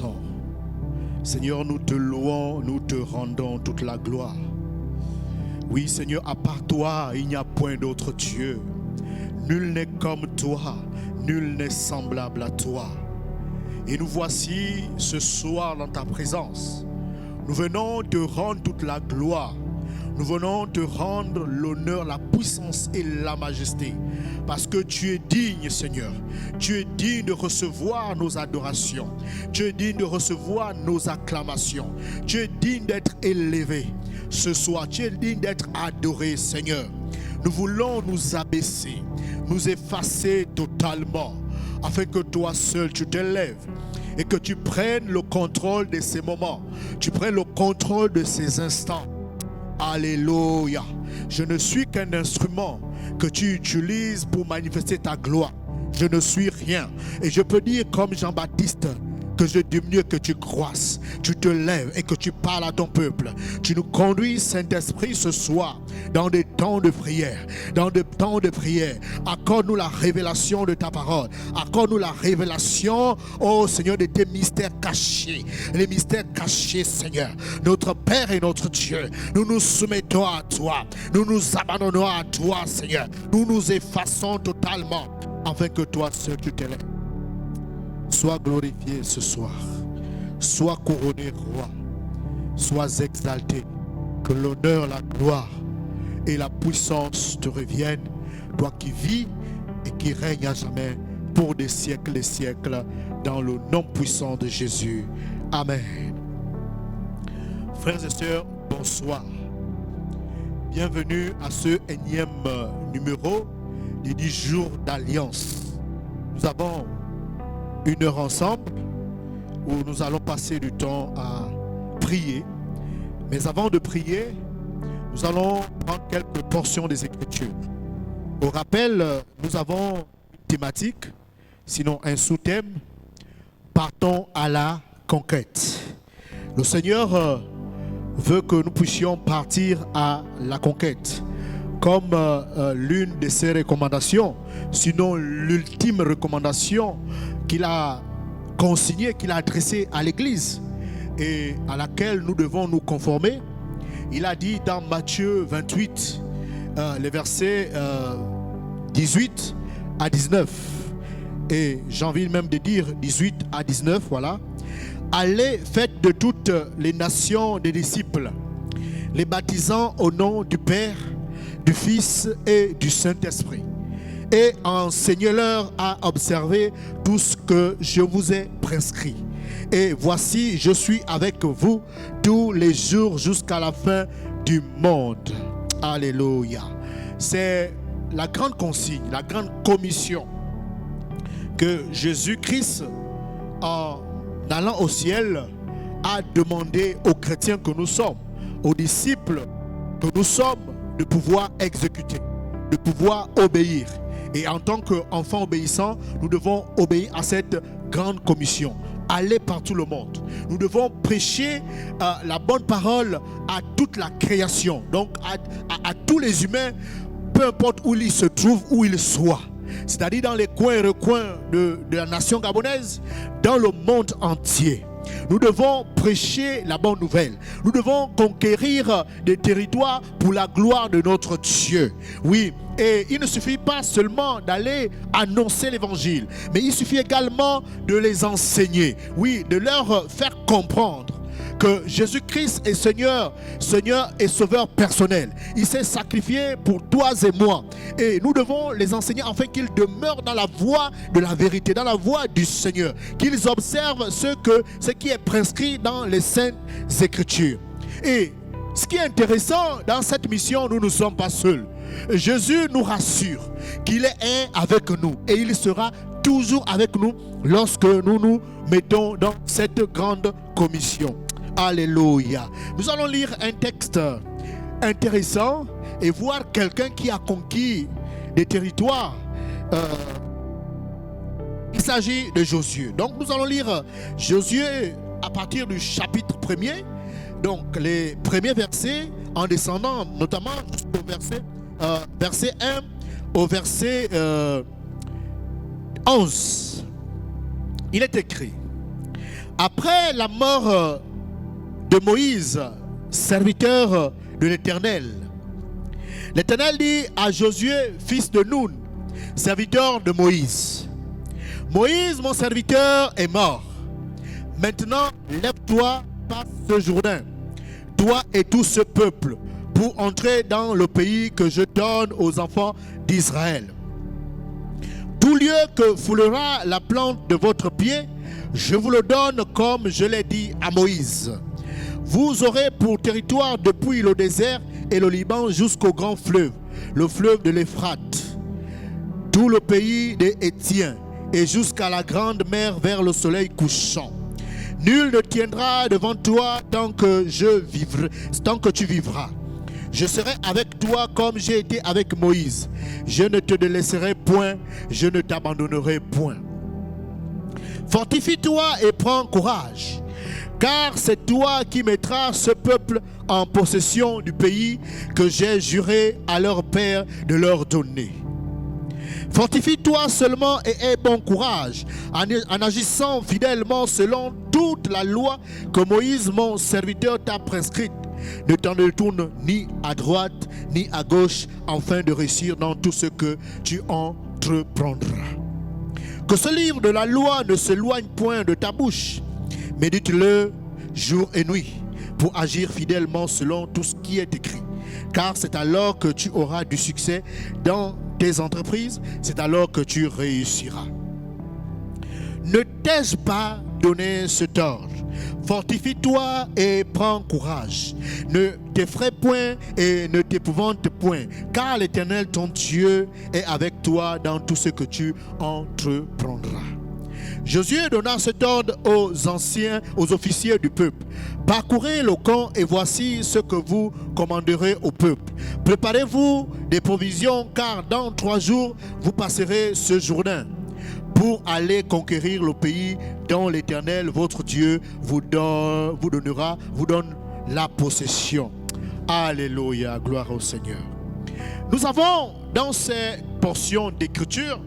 Tout-Puissant. Seigneur, nous te louons, nous te rendons toute la gloire. Oui, Seigneur, à part toi, il n'y a point d'autre Dieu. Nul n'est comme toi, nul n'est semblable à toi. Et nous voici ce soir dans ta présence. Nous venons te rendre toute la gloire. Nous venons te rendre l'honneur, la puissance et la majesté. Parce que tu es digne, Seigneur. Tu es digne de recevoir nos adorations. Tu es digne de recevoir nos acclamations. Tu es digne d'être élevé. Ce soir, tu es digne d'être adoré, Seigneur. Nous voulons nous abaisser, nous effacer totalement, afin que toi seul tu t'élèves et que tu prennes le contrôle de ces moments. Tu prennes le contrôle de ces instants. Alléluia. Je ne suis qu'un instrument que tu utilises pour manifester ta gloire. Je ne suis rien. Et je peux dire comme Jean-Baptiste que je diminue, que tu croisses. Tu te lèves et que tu parles à ton peuple. Tu nous conduis, Saint-Esprit, ce soir dans des temps de prière. Dans des temps de prière. Accorde-nous la révélation de ta parole. Accorde-nous la révélation, oh Seigneur, de tes mystères cachés. Les mystères cachés, Seigneur. Notre Père et notre Dieu, nous nous soumettons à toi. Nous nous abandonnons à toi, Seigneur. Nous nous effaçons totalement afin que toi seul tu t'élèves. Sois glorifié ce soir. Sois couronné roi. Sois exalté. Que l'honneur, la gloire et la puissance te reviennent. Toi qui vis et qui règnes à jamais pour des siècles et siècles. Dans le nom puissant de Jésus. Amen. Frères et sœurs, bonsoir. Bienvenue à ce énième numéro des 10 jours d'alliance. Nous avons une heure ensemble où nous allons passer du temps à prier. Mais avant de prier, nous allons prendre quelques portions des Écritures. Au rappel, nous avons une thématique, sinon un sous-thème. Partons à la conquête. Le Seigneur veut que nous puissions partir à la conquête. Comme l'une de ses recommandations, sinon l'ultime recommandation qu'il a consignée, qu'il a adressée à l'Église et à laquelle nous devons nous conformer. Il a dit dans Matthieu 28, les versets 18 à 19, et j'ai envie même de dire 18 à 19, voilà. Allez, faites de toutes les nations des disciples, les baptisant au nom du Père, du Fils et du Saint-Esprit, et enseignez-leur à observer tout ce que je vous ai prescrit. Et voici, je suis avec vous tous les jours jusqu'à la fin du monde. Alléluia. C'est la grande consigne, la grande commission que Jésus-Christ, en allant au ciel, a demandé aux chrétiens que nous sommes, aux disciples que nous sommes, de pouvoir exécuter, de pouvoir obéir. Et en tant qu'enfants obéissants, nous devons obéir à cette grande commission. Aller par tout le monde. Nous devons prêcher la bonne parole à toute la création. Donc à tous les humains, peu importe où ils se trouvent, où ils soient. C'est-à-dire dans les coins et recoins de la nation gabonaise, dans le monde entier. Nous devons prêcher la bonne nouvelle. Nous devons conquérir des territoires pour la gloire de notre Dieu. Oui, et il ne suffit pas seulement d'aller annoncer l'évangile, mais il suffit également de les enseigner. Oui, de leur faire comprendre que Jésus-Christ est Seigneur, Seigneur et Sauveur personnel. Il s'est sacrifié pour toi et moi. Et nous devons les enseigner afin qu'ils demeurent dans la voie de la vérité, dans la voie du Seigneur. Qu'ils observent ce qui est prescrit dans les Saintes Écritures. Et ce qui est intéressant dans cette mission, nous ne sommes pas seuls. Jésus nous rassure qu'il est avec nous et il sera toujours avec nous lorsque nous nous mettons dans cette grande commission. Alléluia. Nous allons lire un texte intéressant et voir quelqu'un qui a conquis des territoires. Il s'agit de Josué. Donc nous allons lire Josué à partir du chapitre 1er. Donc les premiers versets en descendant notamment jusqu'au verset 1 au verset 11. Il est écrit: Après la mort de Moïse, serviteur de l'Éternel, l'Éternel dit à Josué, fils de Nun, serviteur de Moïse: Moïse, mon serviteur, est mort. Maintenant, lève-toi, passe ce Jourdain, toi et tout ce peuple, pour entrer dans le pays que je donne aux enfants d'Israël. Tout lieu que foulera la plante de votre pied, je vous le donne comme je l'ai dit à Moïse. Vous aurez pour territoire depuis le désert et le Liban jusqu'au grand fleuve, le fleuve de l'Euphrate, tout le pays des Hétiens et jusqu'à la grande mer vers le soleil couchant. Nul ne tiendra devant toi tant que tu vivras. Je serai avec toi comme j'ai été avec Moïse. Je ne te délaisserai point, je ne t'abandonnerai point. Fortifie-toi et prends courage, car c'est toi qui mettras ce peuple en possession du pays que j'ai juré à leur père de leur donner. Fortifie-toi seulement et aie bon courage en agissant fidèlement selon toute la loi que Moïse, mon serviteur, t'a prescrite. Ne t'en retourne ni à droite ni à gauche afin de réussir dans tout ce que tu entreprendras. Que ce livre de la loi ne s'éloigne point de ta bouche. Médite-le jour et nuit pour agir fidèlement selon tout ce qui est écrit. Car c'est alors que tu auras du succès dans tes entreprises, c'est alors que tu réussiras. Ne t'ai-je pas donné cet ordre? Fortifie-toi et prends courage. Ne t'effraie point et ne t'épouvante point, car l'Éternel ton Dieu est avec toi dans tout ce que tu entreprendras. Josué donna cet ordre aux officiers du peuple. Parcourez le camp et voici ce que vous commanderez au peuple. Préparez-vous des provisions, car dans 3 jours vous passerez ce Jourdain pour aller conquérir le pays dont l'Éternel votre Dieu vous donne la possession. Alléluia, gloire au Seigneur. Nous avons dans ces portions d'écriture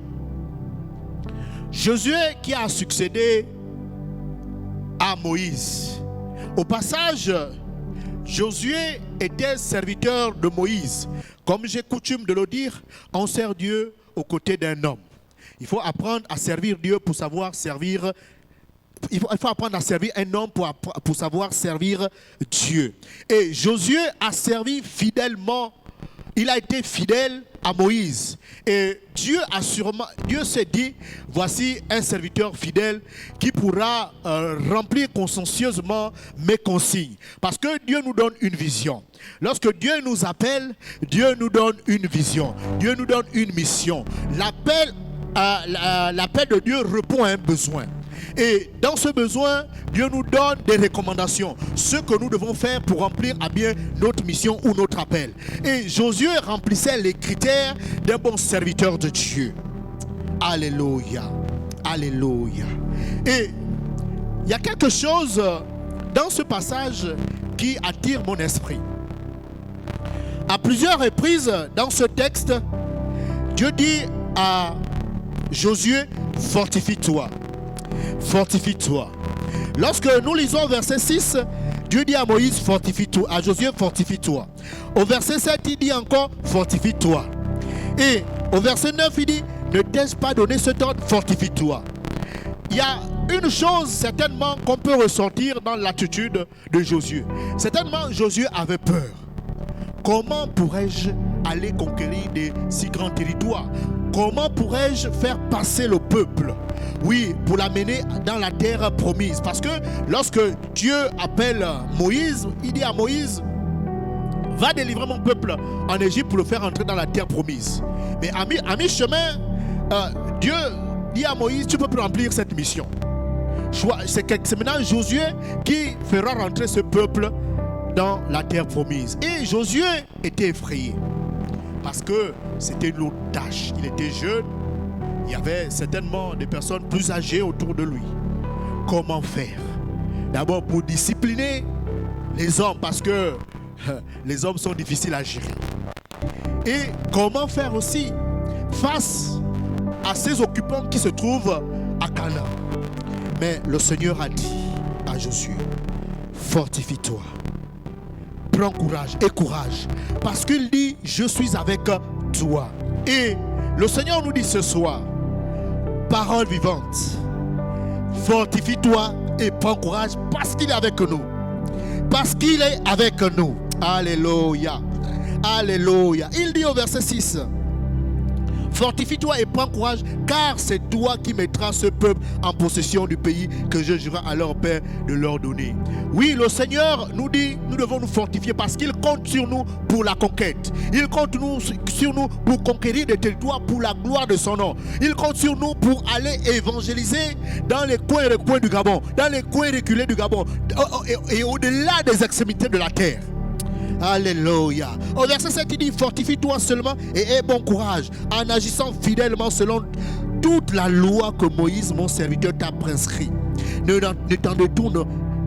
Josué qui a succédé à Moïse. Au passage, Josué était serviteur de Moïse. Comme j'ai coutume de le dire, on sert Dieu aux côtés d'un homme. Il faut apprendre à servir Dieu pour savoir servir. Il faut apprendre à servir un homme pour savoir servir Dieu. Et Josué a servi fidèlement. Il a été fidèle à Moïse. Et Dieu s'est dit, voici un serviteur fidèle qui pourra remplir consciencieusement mes consignes. Parce que Dieu nous donne une vision. Lorsque Dieu nous appelle, Dieu nous donne une vision. Dieu nous donne une mission. L'appel de Dieu répond à un besoin. Et dans ce besoin, Dieu nous donne des recommandations, ce que nous devons faire pour remplir à bien notre mission ou notre appel. Et Josué remplissait les critères d'un bon serviteur de Dieu. Alléluia, alléluia. Et il y a quelque chose dans ce passage qui attire mon esprit. À plusieurs reprises dans ce texte, Dieu dit à Josué, fortifie-toi. Fortifie-toi. Lorsque nous lisons verset 6, Dieu dit à Moïse, fortifie-toi. À Josué, fortifie-toi. Au verset 7, il dit encore, fortifie-toi. Et au verset 9, il dit, ne t'ai-je pas donné cet ordre, fortifie-toi. Il y a une chose certainement qu'on peut ressentir dans l'attitude de Josué. Certainement, Josué avait peur. Comment pourrais-je aller conquérir des si grands territoires? Comment pourrais-je faire passer le peuple? Oui, pour l'amener dans la terre promise. Parce que lorsque Dieu appelle Moïse, il dit à Moïse, va délivrer mon peuple en Égypte pour le faire entrer dans la terre promise. Mais à mi-chemin, Dieu dit à Moïse, tu peux plus remplir cette mission. C'est maintenant Josué qui fera rentrer ce peuple dans la terre promise. Et Josué était effrayé. Parce que c'était une lourde tâche. Il était jeune. Il y avait certainement des personnes plus âgées autour de lui. Comment faire? D'abord pour discipliner les hommes, parce que les hommes sont difficiles à gérer. Et comment faire aussi face à ces occupants qui se trouvent à Canaan. Mais le Seigneur a dit, à Josué, fortifie-toi, prends courage et courage, parce qu'il dit, je suis avec toi. Et le Seigneur nous dit ce soir, parole vivante, fortifie-toi et prends courage, parce qu'il est avec nous. Parce qu'il est avec nous. Alléluia. Alléluia. Il dit au verset 6, fortifie-toi et prends courage, car c'est toi qui mettras ce peuple en possession du pays que je jurerai à leur père de leur donner. Oui, le Seigneur nous dit, nous devons nous fortifier parce qu'il compte sur nous pour la conquête. Il compte sur nous pour conquérir des territoires pour la gloire de son nom. Il compte sur nous pour aller évangéliser dans les coins et les coins du Gabon, dans les coins reculés du Gabon et au-delà des extrémités de la terre. Alléluia. Au verset 7, il dit, fortifie-toi seulement et aie bon courage en agissant fidèlement selon toute la loi que Moïse, mon serviteur, t'a prescrit. Ne t'en détourne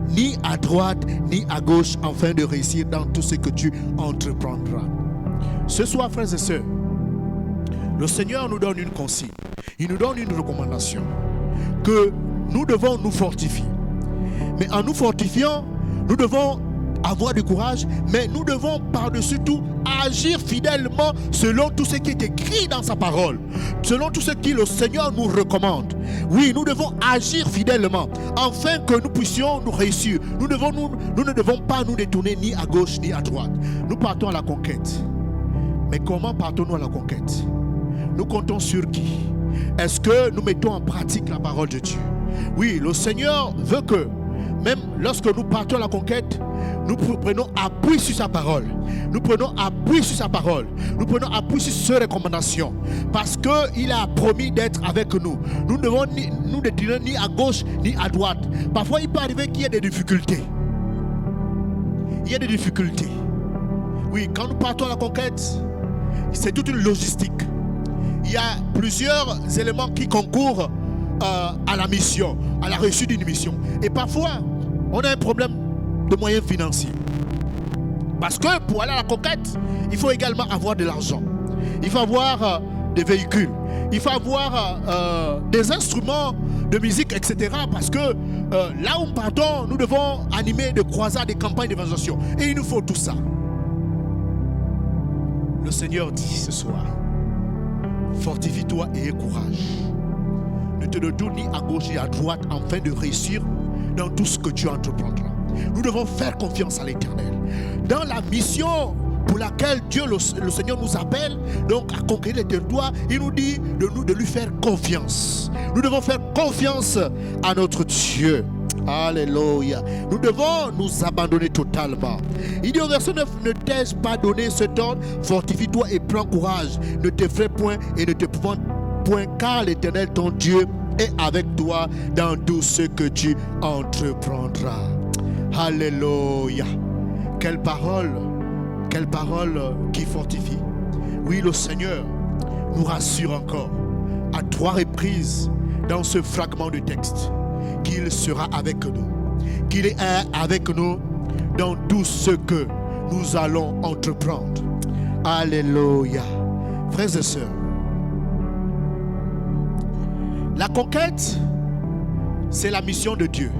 ni à droite ni à gauche afin de réussir dans tout ce que tu entreprendras. Ce soir, frères et sœurs, le Seigneur nous donne une consigne. Il nous donne une recommandation que nous devons nous fortifier. Mais en nous fortifiant, nous devons avoir du courage, mais nous devons par-dessus tout agir fidèlement selon tout ce qui est écrit dans sa parole, selon tout ce que le Seigneur nous recommande. Oui, nous devons agir fidèlement afin que nous puissions nous réussir. Nous ne devons pas nous détourner ni à gauche ni à droite. Nous partons à la conquête. Mais comment partons-nous à la conquête? Nous comptons sur qui? Est-ce que nous mettons en pratique la parole de Dieu? Oui, le Seigneur veut que même lorsque nous partons à la conquête, nous prenons appui sur sa parole. Nous prenons appui sur sa parole. Nous prenons appui sur ses recommandations. Parce qu'il a promis d'être avec nous. Nous ne devons nous détourner ni à gauche ni à droite. Parfois, il peut arriver qu'il y ait des difficultés. Il y a des difficultés. Oui, quand nous partons à la conquête, c'est toute une logistique. Il y a plusieurs éléments qui concourent à la mission, à la réussite d'une mission. Et parfois, on a un problème de moyens financiers. Parce que pour aller à la conquête, il faut également avoir de l'argent. Il faut avoir des véhicules. Il faut avoir des instruments de musique, etc. Parce que là où nous partons, nous devons animer des croisades, des campagnes d'évangélisation. Et il nous faut tout ça. Le Seigneur dit ce soir, fortifie-toi et aie courage. Ne te détourne ni à gauche ni à droite afin de réussir dans tout ce que tu entreprendras. Nous devons faire confiance à l'Éternel. Dans la mission pour laquelle Dieu, le Seigneur nous appelle, donc à conquérir les territoires, il nous dit de lui faire confiance. Nous devons faire confiance à notre Dieu. Alléluia. Nous devons nous abandonner totalement. Il dit au verset 9, ne t'ai-je pas donné cet ordre? Fortifie-toi et prends courage. Ne t'effraie point et ne te pointe point, car l'Éternel ton Dieu est avec toi dans tout ce que tu entreprendras. Alléluia. Quelle parole qui fortifie. Oui, le Seigneur nous rassure encore à 3 reprises dans ce fragment de texte qu'il sera avec nous, qu'il est avec nous dans tout ce que nous allons entreprendre. Alléluia. Frères et sœurs, la conquête, c'est la mission de Dieu,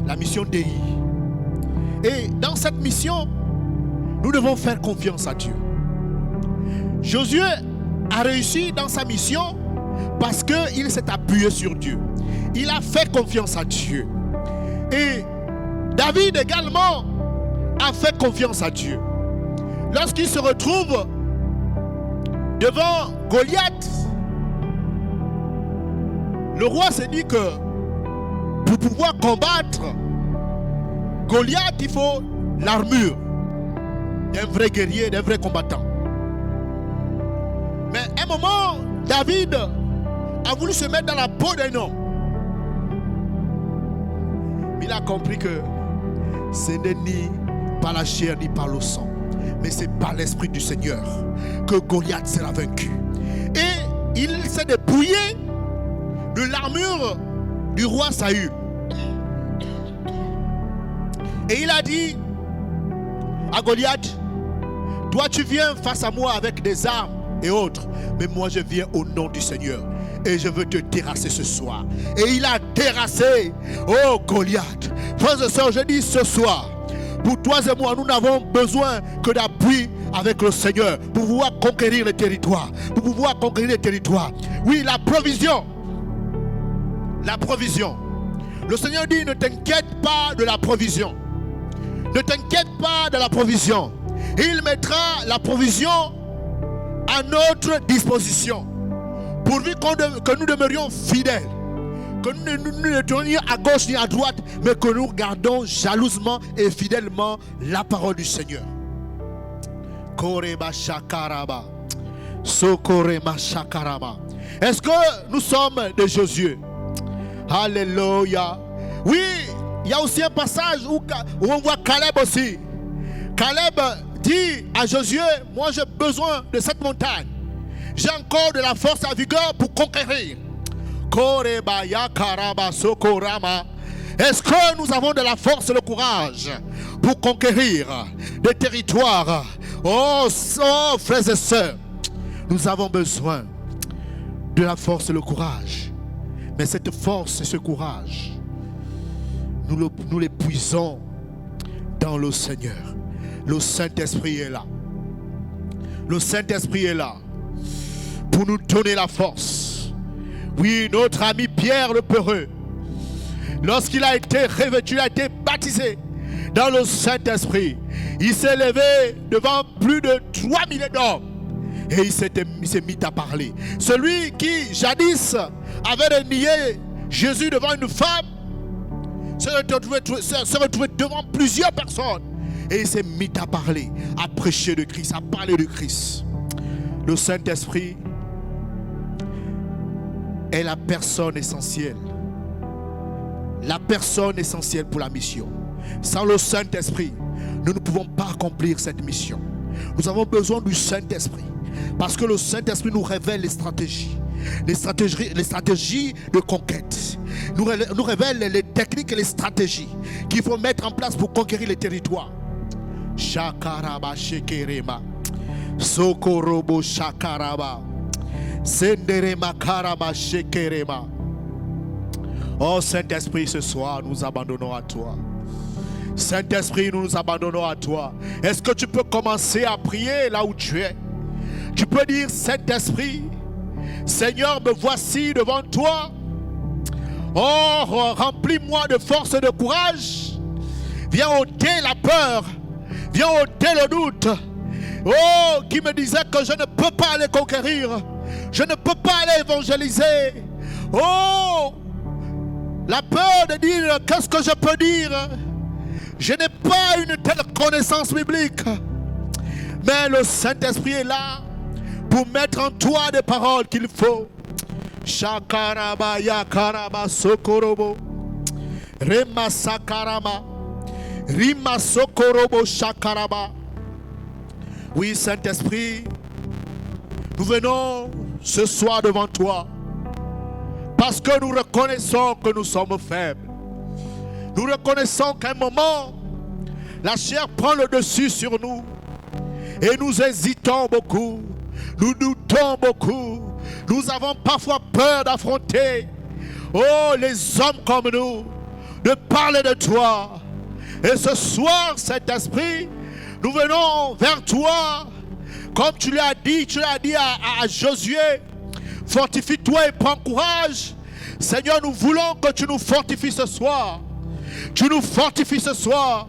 la mission d'Élie. Et dans cette mission, nous devons faire confiance à Dieu. Josué a réussi dans sa mission parce qu'il s'est appuyé sur Dieu. Il a fait confiance à Dieu. Et David également a fait confiance à Dieu. Lorsqu'il se retrouve devant Goliath, le roi s'est dit que pour pouvoir combattre Goliath, il faut l'armure d'un vrai guerrier, d'un vrai combattant. Mais à un moment, David a voulu se mettre dans la peau d'un homme. Il a compris que ce n'est ni par la chair ni par le sang, mais c'est par l'Esprit du Seigneur que Goliath sera vaincu. Et il s'est dépouillé de l'armure du roi Saül. Et il a dit à Goliath, toi tu viens face à moi avec des armes et autres, mais moi je viens au nom du Seigneur et je veux te terrasser ce soir. Et il a terrassé, oh Goliath, Frères et sœurs, je dis ce soir, pour toi et moi, nous n'avons besoin que d'appui avec le Seigneur pour pouvoir conquérir les territoires. Pour pouvoir conquérir les territoires. Oui, la provision. La provision. Le Seigneur dit, ne t'inquiète pas de la provision. Ne t'inquiète pas de la provision. Il mettra la provision à notre disposition. Pourvu que nous demeurions fidèles. Que nous ne tournions ni à gauche ni à droite, mais que nous regardons jalousement et fidèlement la parole du Seigneur. Koreba shakaraba. Sokorema shakaraba. Est-ce que nous sommes de Josué? Alléluia. Oui, il y a aussi un passage où on voit Caleb aussi. Caleb dit à Josué, moi j'ai besoin de cette montagne. J'ai encore de la force et la vigueur pour conquérir. Est-ce que nous avons de la force et le courage pour conquérir des territoires? Oh, frères et sœurs, nous avons besoin de la force et le courage. Mais cette force et ce courage, nous les puisons dans le Seigneur. Le Saint-Esprit est là. Le Saint-Esprit est là pour nous donner la force. Oui, notre ami Pierre le Peureux, lorsqu'il a été revêtu, il a été baptisé dans le Saint-Esprit, il s'est levé devant plus de 3000 d'hommes et il s'est mis à parler. Celui qui jadis avait renié Jésus devant une femme se retrouvait devant plusieurs personnes et il s'est mis à parler, à prêcher de Christ, à parler de Christ. Le Saint-Esprit est la personne essentielle. La personne essentielle pour la mission. Sans le Saint-Esprit, nous ne pouvons pas accomplir cette mission. Nous avons besoin du Saint-Esprit. Parce que le Saint-Esprit nous révèle les stratégies. Les stratégies de conquête. Nous révèle les techniques et les stratégies qu'il faut mettre en place pour conquérir les territoires. Shakaraba shekerema. Sokorobo shakaraba. Senderema karaba shekerema. Oh Saint-Esprit, ce soir, nous abandonnons à toi. Saint-Esprit, nous nous abandonnons à toi. Est-ce que tu peux commencer à prier là où tu es? Tu peux dire, Saint-Esprit, Seigneur, me voici devant toi. Oh, remplis-moi de force et de courage. Viens ôter la peur. Viens ôter le doute. Oh, qui me disait que je ne peux pas aller conquérir. Je ne peux pas aller évangéliser. Oh, la peur de dire, qu'est-ce que je peux dire? Je n'ai pas une telle connaissance biblique. Mais le Saint-Esprit est là pour mettre en toi des paroles qu'il faut. Shakaraba yakaraba sokorobo. Rema sakarama. Rima sokorobo shakaraba. Oui, Saint-Esprit, nous venons ce soir devant toi parce que nous reconnaissons que nous sommes faibles. Nous reconnaissons qu'à un moment, la chair prend le dessus sur nous et nous hésitons beaucoup, nous doutons beaucoup, nous avons parfois peur d'affronter, oh, les hommes comme nous, de parler de toi. Et ce soir, Saint-Esprit, nous venons vers toi, comme tu l'as dit à Josué, fortifie-toi et prends courage. Seigneur, nous voulons que tu nous fortifies ce soir. Tu nous fortifies ce soir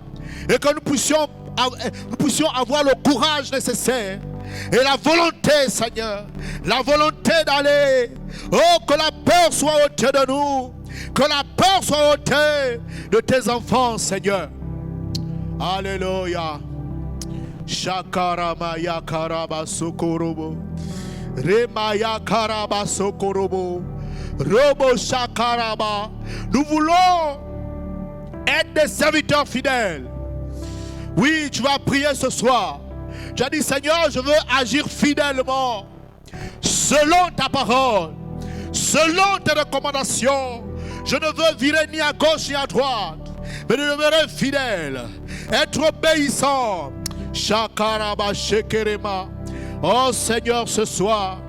et que nous puissions avoir le courage nécessaire et la volonté, Seigneur, la volonté d'aller. Oh, que la peur soit ôtée de nous, que la peur soit ôtée de tes enfants, Seigneur. Alléluia. Shakarama yakaraba sokorobo. Rema karaba sokorobo. Robo shakaraba. Nous voulons être des serviteurs fidèles. Oui, tu vas prier ce soir. Tu as dit, Seigneur, je veux agir fidèlement selon ta parole, selon tes recommandations. Je ne veux virer ni à gauche ni à droite, mais demeurer fidèle, être obéissant. Shakaraba shekerema. Oh Seigneur, ce soir,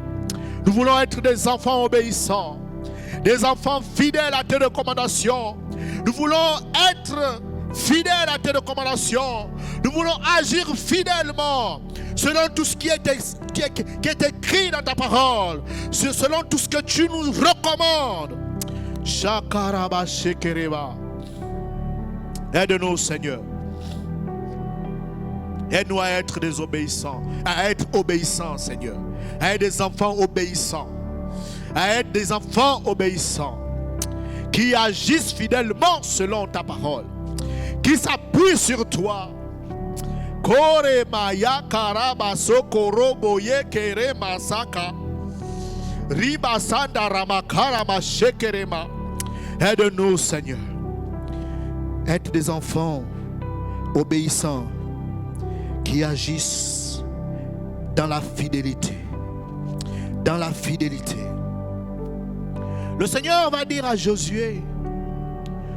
nous voulons être des enfants obéissants, des enfants fidèles à tes recommandations, Nous voulons être fidèles à tes recommandations. Nous voulons agir fidèlement selon tout ce qui est écrit dans ta parole, selon tout ce que tu nous recommandes. Shakaraba Shekereba. Aide-nous, Seigneur. Aide-nous à être des obéissants, à être obéissants, Seigneur. À être des enfants obéissants. À être des enfants obéissants qui agissent fidèlement selon ta parole, qui s'appuient sur toi. Aide-nous, Seigneur. Être des enfants obéissants qui agissent dans la fidélité. Dans la fidélité. Le Seigneur va dire à Josué,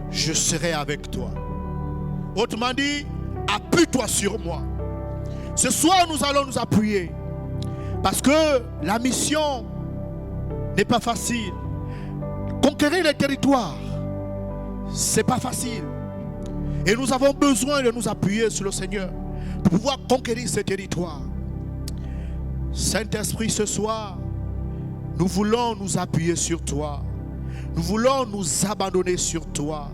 je serai avec toi. Autrement dit, appuie-toi sur moi. Ce soir, nous allons nous appuyer. Parce que la mission n'est pas facile. Conquérir les territoires, c'est pas facile. Et nous avons besoin de nous appuyer sur le Seigneur pour pouvoir conquérir ces territoires. Saint-Esprit, ce soir, nous voulons nous appuyer sur toi. Nous voulons nous abandonner sur toi.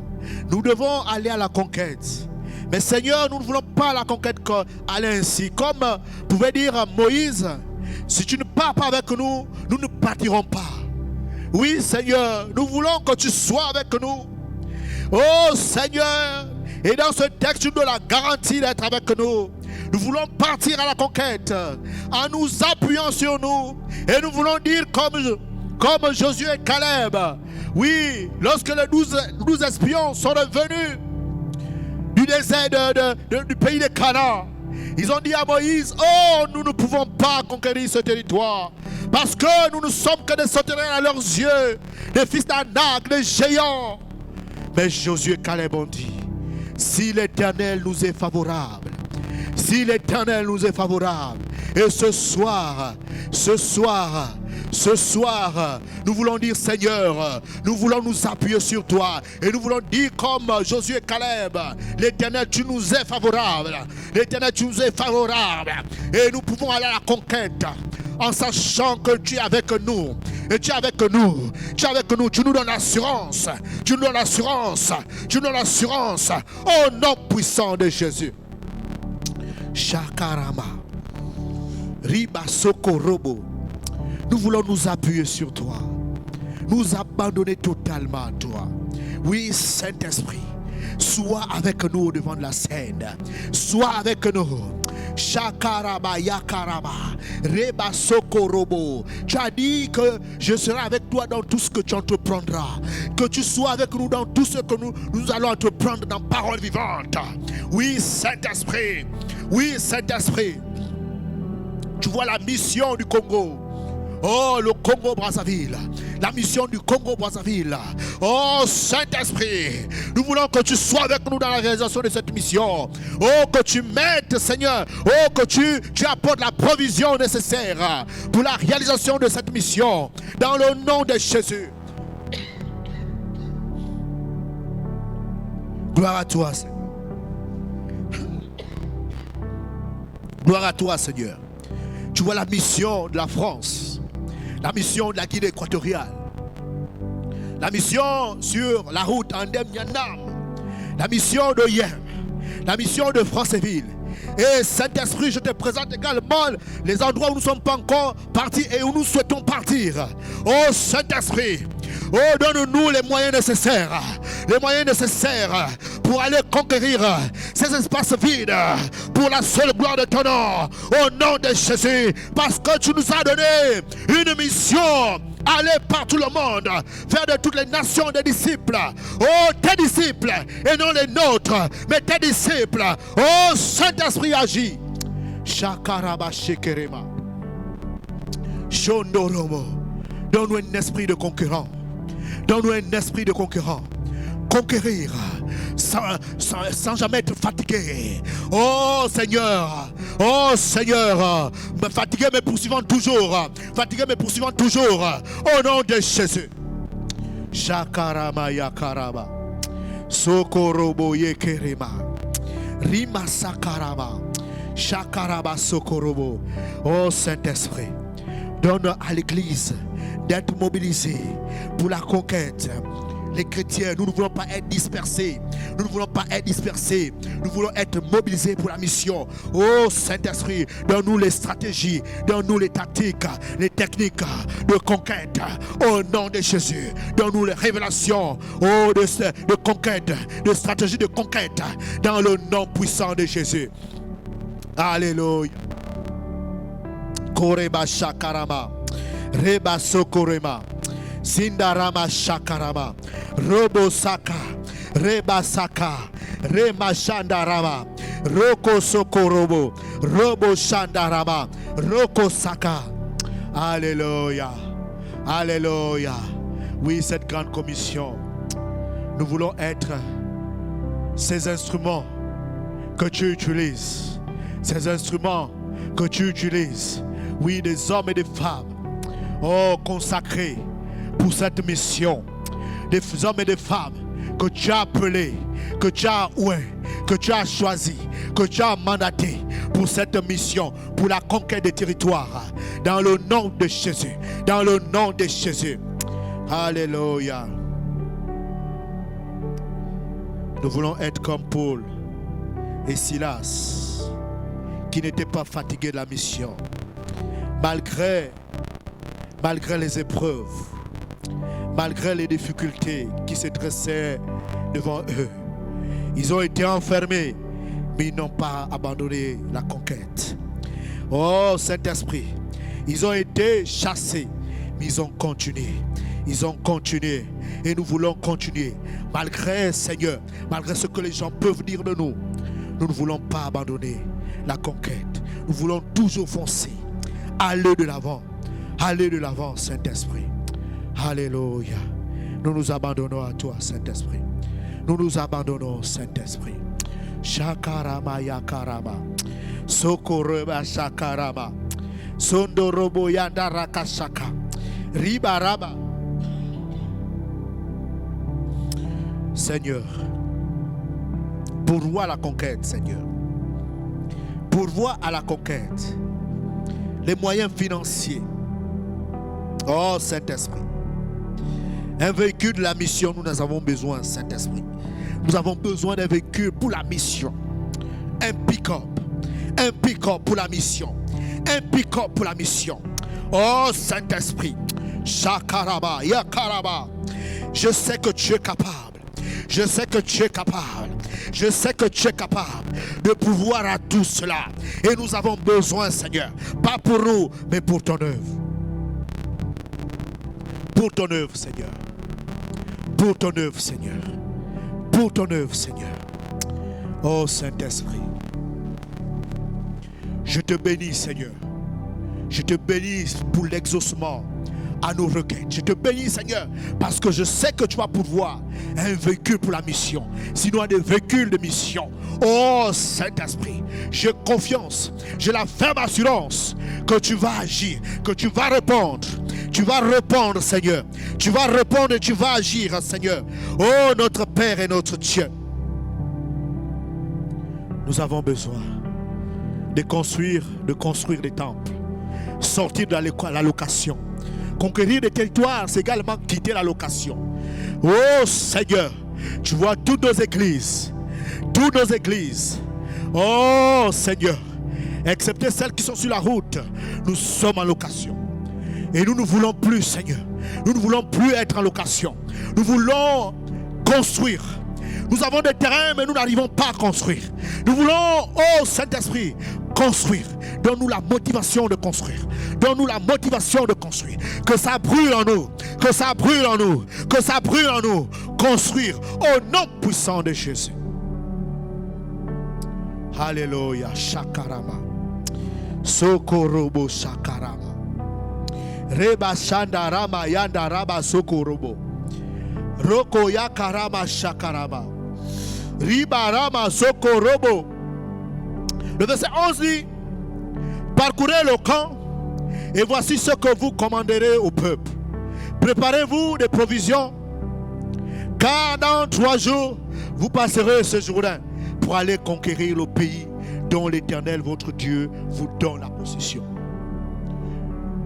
Nous devons aller à la conquête. Mais Seigneur, nous ne voulons pas la conquête aller ainsi. Comme pouvait dire Moïse, si tu ne pars pas avec nous, nous ne partirons pas. Oui, Seigneur, nous voulons que tu sois avec nous. Oh Seigneur, et dans ce texte, tu nous donnes la garantie d'être avec nous. Nous voulons partir à la conquête en nous appuyant sur nous. Et nous voulons dire comme Josué et Caleb. Oui, lorsque les 12 espions sont revenus du désert du pays de Canaan, ils ont dit à Moïse, oh, nous ne pouvons pas conquérir ce territoire parce que nous ne sommes que des sauterelles à leurs yeux, des fils d'Anak, des géants. Mais Josué et Caleb ont dit, si l'Éternel nous est favorable, si l'Éternel nous est favorable, et ce soir, nous voulons dire Seigneur, nous voulons nous appuyer sur toi et nous voulons dire comme Josué et Caleb, l'Éternel tu nous es favorable, l'Éternel tu nous es favorable et nous pouvons aller à la conquête en sachant que tu es avec nous. Et tu es avec nous, tu nous donnes l'assurance, tu nous donnes l'assurance au nom puissant de Jésus. Shakarama, Riba Sokorobo. Nous voulons nous appuyer sur toi, nous abandonner totalement à toi. Oui, Saint-Esprit, sois avec nous au devant de la scène, sois avec nous. Shakaraba Yakaraba Reba Sokorobo. Tu as dit que je serai avec toi dans tout ce que tu entreprendras, que tu sois avec nous dans tout ce que nous allons entreprendre dans parole vivante. Oui, Saint-Esprit, tu vois la mission du Congo. Oh, le Congo-Brazzaville, la mission du Congo-Brazzaville. Oh, Saint-Esprit, nous voulons que tu sois avec nous dans la réalisation de cette mission. Oh, que tu m'aides, Seigneur. Oh, que tu apportes la provision nécessaire pour la réalisation de cette mission. Dans le nom de Jésus. Gloire à toi, Seigneur. Gloire à toi, Seigneur. Tu vois la mission de la France, la mission de la Guinée équatoriale, la mission sur la route Andem-Yanam, la mission de Yem, la mission de Franceville. Et Saint-Esprit, je te présente également les endroits où nous ne sommes pas encore partis et où nous souhaitons partir. Oh Saint-Esprit, oh donne-nous les moyens nécessaires pour aller conquérir ces espaces vides pour la seule gloire de ton nom, au nom de Jésus, parce que tu nous as donné une mission. Aller par tout le monde, faire de toutes les nations des disciples. Oh, tes disciples, et non les nôtres, mais tes disciples. Oh, Saint-Esprit agit. Shakaraba Shekerema. Shondoromo. Donne-nous un esprit de conquérant. Donne-nous un esprit de conquérant. Conquérir sans jamais être fatigué. Oh Seigneur, fatigué mais poursuivant toujours. Au nom de Jésus. Shakarama Yakaraba. Sokorobo yekerema. Rima sakaraba. Shakaraba sokorobo. Oh Saint-Esprit, donne à l'Église d'être mobilisée pour la conquête. Les chrétiens, nous ne voulons pas être dispersés. Nous ne voulons pas être dispersés. Nous voulons être mobilisés pour la mission. Oh Saint-Esprit, donne-nous les stratégies, donne-nous les tactiques, les techniques de conquête. Au nom de Jésus, donne-nous les révélations de conquête, de stratégies de conquête. Dans le nom puissant de Jésus. Alléluia. Koreba shakarama. Reba sokorema. Sindarama shakarama. Robo saka. Reba saka. Rema shandarama. Roko sokorobo. Robo shandarama. Roko saka. Alléluia. Alléluia. Oui, cette grande commission, nous voulons être ces instruments que tu utilises. Ces instruments que tu utilises. Oui, des hommes et des femmes. Oh, consacrés pour cette mission. Des hommes et des femmes que tu as appelés, que tu as que tu as choisi, que tu as mandaté pour cette mission, pour la conquête des territoires. Dans le nom de Jésus. Dans le nom de Jésus. Alléluia. Nous voulons être comme Paul et Silas, qui n'étaient pas fatigués de la mission. Malgré les épreuves, malgré les difficultés qui se dressaient devant eux, ils ont été enfermés, mais ils n'ont pas abandonné la conquête. Oh Saint-Esprit, ils ont été chassés, mais ils ont continué. Ils ont continué et nous voulons continuer. Malgré, Seigneur, malgré ce que les gens peuvent dire de nous, nous ne voulons pas abandonner la conquête. Nous voulons toujours foncer. Aller de l'avant. Aller de l'avant, Saint-Esprit. Alléluia. Nous nous abandonnons à toi, Saint-Esprit. Nous nous abandonnons, Saint-Esprit. Shakarama yakarama. Sokoreba shakarama. Sondorobo yandaraka shaka. Ribaraba. Seigneur, pourvois la conquête, Seigneur. Pourvois à la conquête les moyens financiers. Oh Saint-Esprit, un véhicule de la mission, nous en avons besoin, Saint-Esprit. Nous avons besoin d'un véhicule pour la mission. Un pick-up pour la mission. Un pick-up pour la mission. Oh Saint-Esprit, Shakaraba, Yakaraba, je sais que tu es capable. Je sais que tu es capable. Je sais que tu es capable de pouvoir à tout cela. Et nous avons besoin, Seigneur, pas pour nous, mais pour ton œuvre. Pour ton œuvre, Seigneur. Pour ton œuvre, Seigneur. Pour ton œuvre, Seigneur. Oh Saint-Esprit, je te bénis, Seigneur. Je te bénis pour l'exaucement à nos requêtes. Je te bénis, Seigneur, parce que je sais que tu vas pouvoir un véhicule pour la mission, sinon des véhicules de mission. Oh Saint-Esprit, j'ai confiance, j'ai la ferme assurance que tu vas agir, que tu vas répondre. Tu vas répondre, Seigneur. Tu vas répondre et tu vas agir, Seigneur. Oh notre Père et notre Dieu. Nous avons besoin de construire des temples, sortir de la location. Conquérir des territoires, c'est également quitter la location. Oh Seigneur, tu vois toutes nos églises. Oh Seigneur, excepté celles qui sont sur la route, nous sommes en location. Et nous ne voulons plus, Seigneur. Nous ne voulons plus être en location. Nous voulons construire. Nous avons des terrains, mais nous n'arrivons pas à construire. Nous voulons, oh Saint-Esprit, construire. Donne-nous la motivation de construire. Donne-nous la motivation de construire. Que ça brûle en nous. Que ça brûle en nous. Que ça brûle en nous. Construire au nom puissant de Jésus. Alléluia. Shakarama. Sokorobo shakarama. Reba shandarama yandaraba sokorobo. Roko yakarama shakarama. Ribarama sokorobo. Le verset 11 dit: parcourez le camp et voici ce que vous commanderez au peuple. Préparez-vous des provisions, car dans 3 jours vous passerez ce Jourdain pour aller conquérir le pays dont l'Éternel, votre Dieu, vous donne la possession.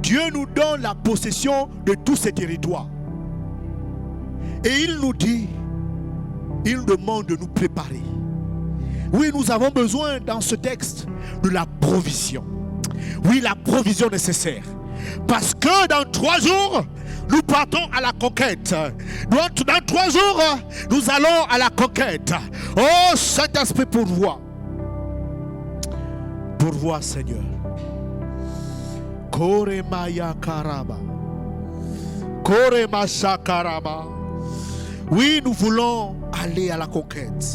Dieu nous donne la possession de tous ces territoires. Et il nous dit, il nous demande de nous préparer. Oui, nous avons besoin dans ce texte de la provision. Oui, la provision nécessaire. Parce que dans 3 jours, nous partons à la conquête. Dans 3 jours, nous allons à la conquête. Oh, Saint-Esprit, pourvois. Pourvois, Seigneur. Koremaya karaba. Koremasa karaba. Oui, nous voulons aller à la conquête.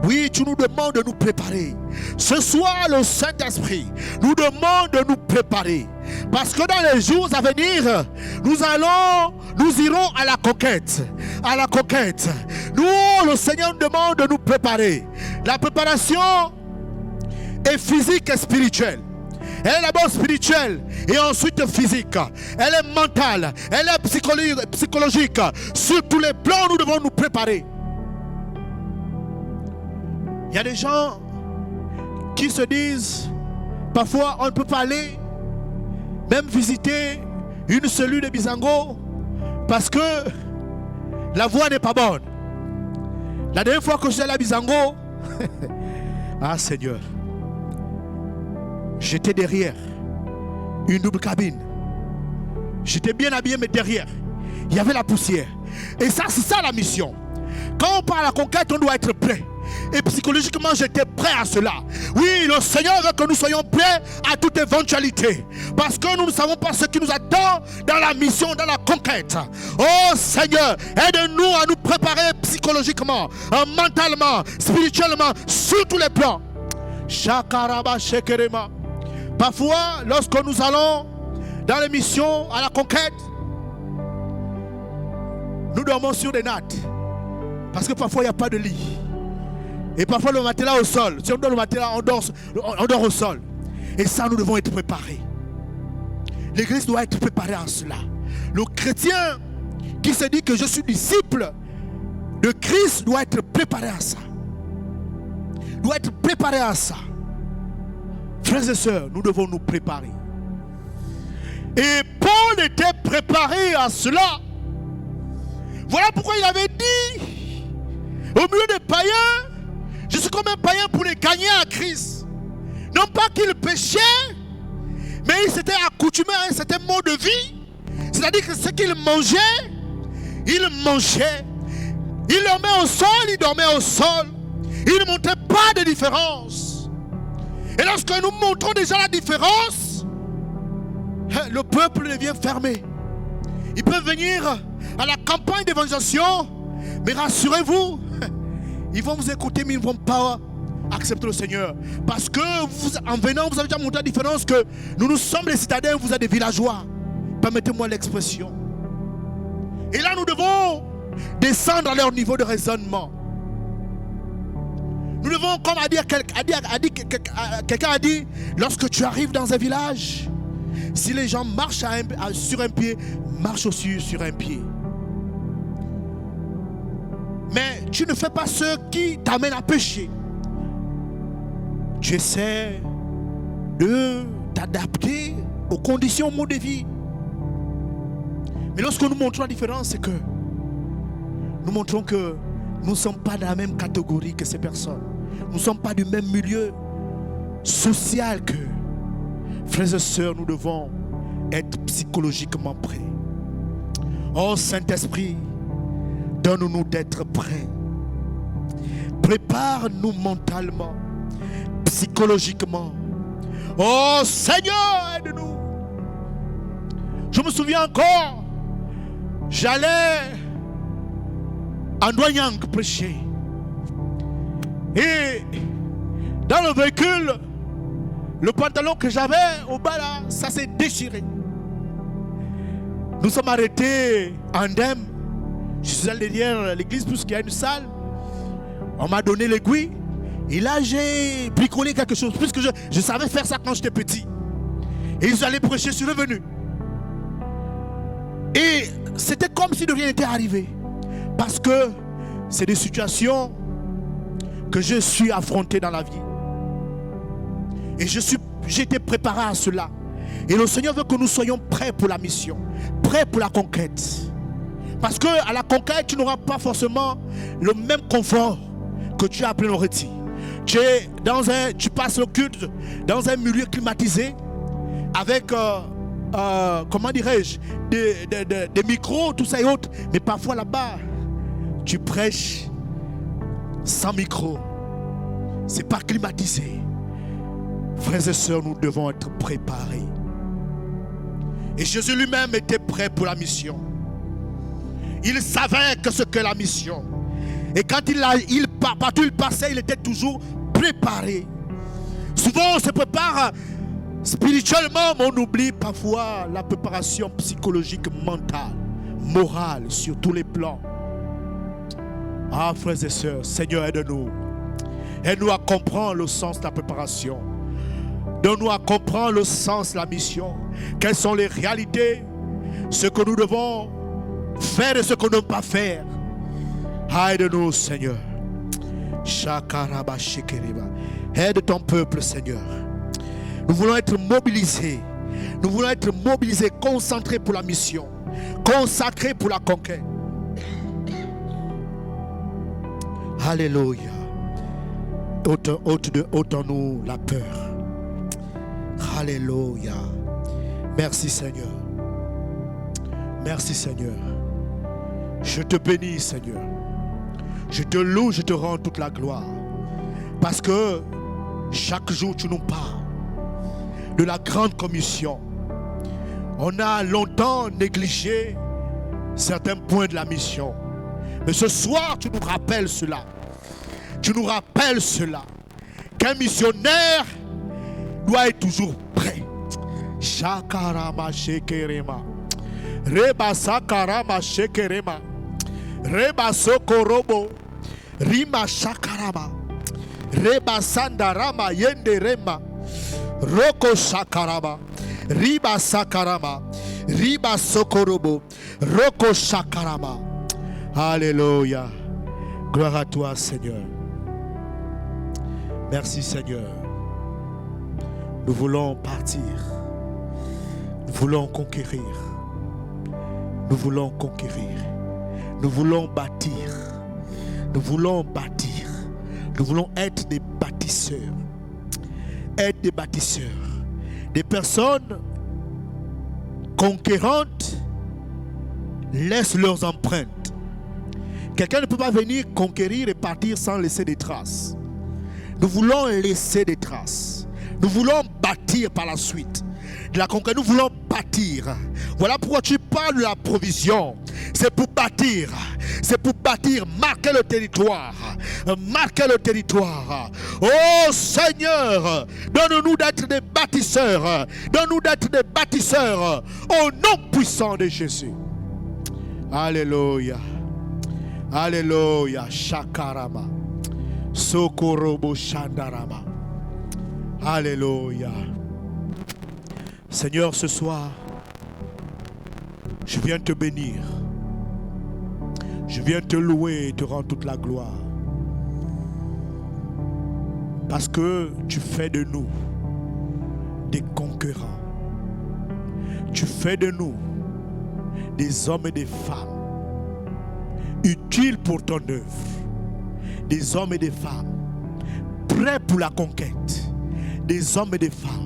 Oui, tu nous demandes de nous préparer. Ce soir, le Saint-Esprit nous demande de nous préparer. Parce que dans les jours à venir, nous irons à la conquête. À la conquête. Nous, le Seigneur nous demande de nous préparer. La préparation est physique et spirituelle. Elle est d'abord spirituelle et ensuite physique. Elle est mentale, elle est psychologique. Sur tous les plans, nous devons nous préparer. Il y a des gens qui se disent, parfois on ne peut pas aller, même visiter une cellule de Bizango, parce que la voie n'est pas bonne. La dernière fois que je suis allé à Bizango, ah Seigneur, j'étais derrière une double cabine. J'étais bien habillé, mais derrière, il y avait la poussière. Et ça, c'est ça la mission. Quand on part à la conquête, on doit être prêt. Et psychologiquement, j'étais prêt à cela. Oui, le Seigneur veut que nous soyons prêts à toute éventualité. Parce que nous ne savons pas ce qui nous attend dans la mission, dans la conquête. Oh Seigneur, aide-nous à nous préparer psychologiquement, mentalement, spirituellement, sur tous les plans. Shakaraba shekerema. Parfois, lorsque nous allons dans les missions à la conquête, nous dormons sur des nattes. Parce que parfois, il n'y a pas de lit. Et parfois, le matelas au sol. Si on dort le matelas, on dort au sol. Et ça, nous devons être préparés. L'Église doit être préparée à cela. Le chrétien qui se dit que je suis disciple de Christ doit être préparé à ça. Doit être préparé à ça. Frères et sœurs, nous devons nous préparer. Et Paul était préparé à cela. Voilà pourquoi il avait dit, au milieu des païens, je suis comme un païen pour les gagner à Christ. Non pas qu'il péchait, mais il s'était accoutumé à un certain mode de vie. C'est-à-dire que ce qu'il mangeait, il mangeait. Il dormait au sol, il dormait au sol. Il ne montrait pas de différence. Et lorsque nous montrons déjà la différence, le peuple devient fermé. Ils peuvent venir à la campagne d'évangélisation, mais rassurez-vous, ils vont vous écouter, mais ils ne vont pas accepter le Seigneur. Parce que en venant, vous avez déjà montré la différence que nous sommes les citadins, vous êtes des villageois. Permettez-moi l'expression. Et là, nous devons descendre à leur niveau de raisonnement. Nous devons, comme quelqu'un a dit, lorsque tu arrives dans un village, si les gens marchent sur un pied, marche aussi sur un pied. Mais tu ne fais pas ce qui t'amène à pécher. Tu essaies de t'adapter aux conditions de vie. Mais lorsque nous montrons la différence, c'est que nous montrons que nous ne sommes pas dans la même catégorie que ces personnes. Nous ne sommes pas du même milieu social qu'eux. Frères et sœurs, nous devons être psychologiquement prêts. Oh Saint-Esprit, donne-nous d'être prêts. Prépare-nous mentalement, psychologiquement. Oh Seigneur, aide-nous. Je me souviens encore, j'allais à Noyang prêcher. Et dans le véhicule, le pantalon que j'avais au bas là, ça s'est déchiré. Nous sommes arrêtés en Ndem. Je suis allé derrière l'église puisqu'il y a une salle. On m'a donné l'aiguille. Et là, j'ai bricolé quelque chose. Puisque je savais faire ça quand j'étais petit. Et ils allaient prêcher, je suis revenu. Et c'était comme si de rien n'était arrivé. Parce que c'est des situations que je suis affronté dans la vie. Et j'ai été préparé à cela. Et le Seigneur veut que nous soyons prêts pour la mission, prêts pour la conquête. Parce qu'à la conquête, tu n'auras pas forcément le même confort que tu as à plein rôti. Tu passes le culte dans un milieu climatisé avec, comment dirais-je, des micros, tout ça et autres. Mais parfois là-bas, tu prêches sans micro. C'est pas climatisé. Frères et sœurs, nous devons être préparés. Et Jésus lui-même était prêt pour la mission. Il savait que ce qu'est la mission. Et quand partout il passait, il était toujours préparé. Souvent on se prépare spirituellement, mais on oublie parfois la préparation psychologique, mentale, morale, sur tous les plans. Ah, frères et sœurs, Seigneur, aide-nous. Aide-nous à comprendre le sens de la préparation. Donne-nous à comprendre le sens de la mission. Quelles sont les réalités, ce que nous devons faire et ce qu'on ne peut pas faire. Aide-nous, Seigneur. Aide ton peuple, Seigneur. Nous voulons être mobilisés. Nous voulons être mobilisés, concentrés pour la mission, consacrés pour la conquête. Alléluia. Ôtons-nous la peur. Alléluia. Merci, Seigneur. Merci, Seigneur. Je te bénis, Seigneur. Je te loue, je te rends toute la gloire. Parce que chaque jour tu nous parles de la grande commission. On a longtemps négligé certains points de la mission. Mais ce soir, tu nous rappelles cela. Tu nous rappelles cela. Qu'un missionnaire doit être toujours prêt. Shakarama shekerema. Reba sakarama shekerema. Reba sokorobo. Rima shakarama. Reba sandarama yende rema. Roko shakarama. Riba sakarama. Riba sokorobo. Roko shakarama. Alléluia. Gloire à toi, Seigneur. Merci, Seigneur. Nous voulons partir. Nous voulons conquérir. Nous voulons conquérir. Nous voulons bâtir. Nous voulons bâtir. Nous voulons être des bâtisseurs. Être des bâtisseurs. Des personnes conquérantes laissent leurs empreintes. Quelqu'un ne peut pas venir conquérir et partir sans laisser des traces. Nous voulons laisser des traces. Nous voulons bâtir par la suite. De la conquête, nous voulons bâtir. Voilà pourquoi tu parles de la provision. C'est pour bâtir. C'est pour bâtir, marquer le territoire. Marquer le territoire. Oh Seigneur, donne-nous d'être des bâtisseurs. Donne-nous d'être des bâtisseurs. Au nom puissant de Jésus. Alléluia. Alléluia. Shakarama. Sokorobo Shandarama. Alléluia. Seigneur, ce soir, je viens te bénir. Je viens te louer et te rendre toute la gloire. Parce que tu fais de nous des conquérants. Tu fais de nous des hommes et des femmes utiles pour ton œuvre. Des hommes et des femmes prêts pour la conquête. Des hommes et des femmes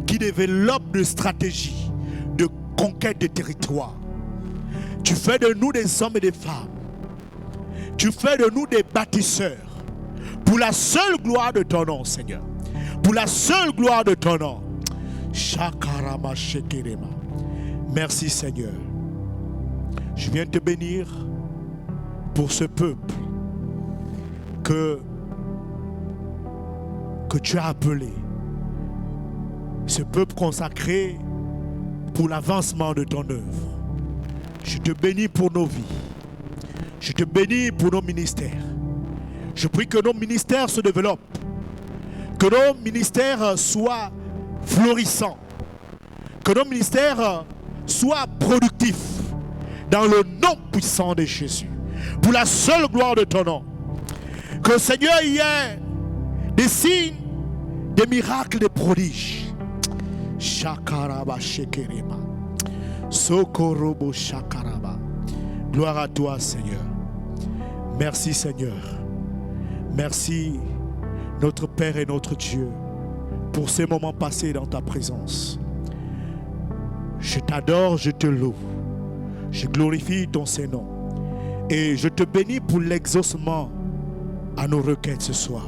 qui développent des stratégies de conquête de territoire. Tu fais de nous des hommes et des femmes. Tu fais de nous des bâtisseurs. Pour la seule gloire de ton nom, Seigneur. Pour la seule gloire de ton nom. Shakarama shekerema. Merci, Seigneur. Je viens te bénir pour ce peuple que tu as appelé. Ce peuple consacré pour l'avancement de ton œuvre. Je te bénis pour nos vies. Je te bénis pour nos ministères. Je prie que nos ministères se développent. Que nos ministères soient florissants. Que nos ministères soient productifs. Dans le nom puissant de Jésus. pour la seule gloire de ton nom. Que Seigneur, il y ait des signes, des miracles, des prodiges. Shakaraba shekerema. Sokorobo shakaraba. Gloire à toi, Seigneur. Merci, Seigneur. Merci, notre Père et notre Dieu, pour ces moments passés dans ta présence. Je t'adore, je te loue. Je glorifie ton Saint-Nom. Et je te bénis pour l'exaucement à nos requêtes ce soir.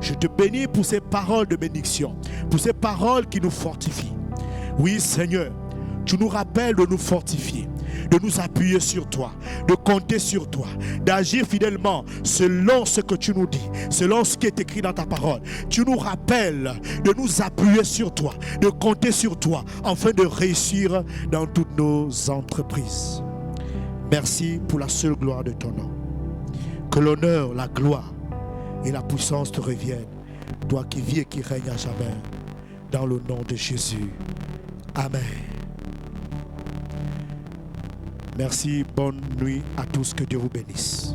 Je te bénis pour ces paroles de bénédiction, pour ces paroles qui nous fortifient. Oui, Seigneur, tu nous rappelles de nous fortifier, de nous appuyer sur toi, de compter sur toi, d'agir fidèlement selon ce que tu nous dis, selon ce qui est écrit dans ta parole. Tu nous rappelles de nous appuyer sur toi, de compter sur toi, afin de réussir dans toutes nos entreprises. Merci pour la seule gloire de ton nom. Que l'honneur, la gloire et la puissance te reviennent, toi qui vis et qui règnes à jamais, dans le nom de Jésus. Amen. Merci, bonne nuit à tous, que Dieu vous bénisse.